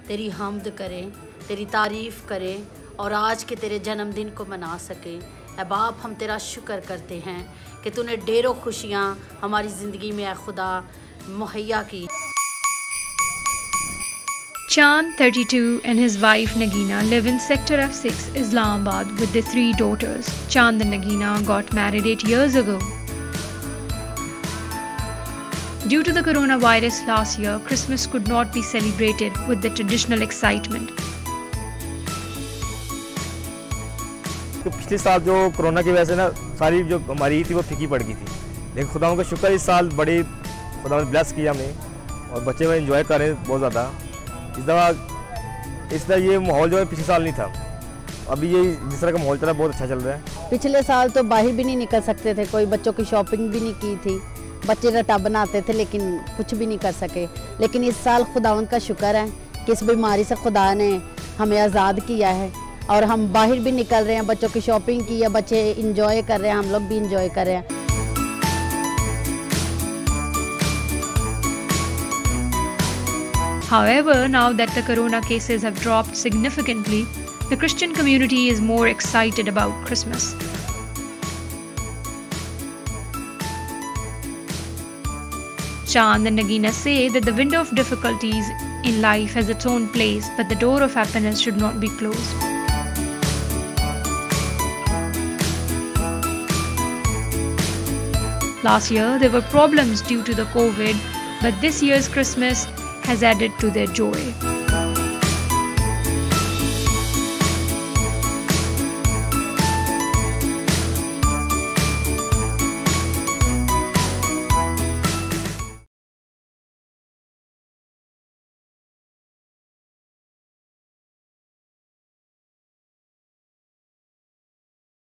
तेरी हम्द करें, तेरी तारीफ़ करें और आज के तेरे जन्मदिन को मना सकें। ऐ बाप, हम तेरा शुक्र करते हैं कि तूने ढेरों खुशियाँ हमारी ज़िंदगी में ऐ खुदा मुहैया की। Chand, 32, and his wife Nagina live in Sector F6, Islamabad, with their 3 daughters. Chand and Nagina got married 8 years ago. Due to the coronavirus last year, Christmas could not be celebrated with the traditional excitement. तो पिछले साल जो corona की वजह से ना सारी जो हमारी थी वो फीकी पड़ गई थी, लेकिन खुदा का शुक्र इस साल बड़ी खुदा ने ब्लेस किया हमें और बच्चे में एंजॉय कर रहे हैं बहुत ज़्यादा। इस तरह ये माहौल जो है पिछले साल नहीं था, अभी ये जिस तरह का माहौल चला बहुत अच्छा चल रहा है। पिछले साल तो बाहर भी नहीं निकल सकते थे, कोई बच्चों की शॉपिंग भी नहीं की थी, बच्चे रटा बनाते थे लेकिन कुछ भी नहीं कर सके। लेकिन इस साल खुदावंद का शुक्र है कि इस बीमारी से खुदा ने हमें आज़ाद किया है और हम बाहर भी निकल रहे हैं, बच्चों की शॉपिंग की है, बच्चे इंजॉय कर रहे हैं, हम लोग भी इंजॉय कर रहे हैं। However, now that the corona cases have dropped significantly, the Christian community is more excited about Christmas. Chand and Nagina say that the window of difficulties in life has its own place, but the door of happiness should not be closed. Last year, there were problems due to the COVID, but this year's Christmas has added to their joy.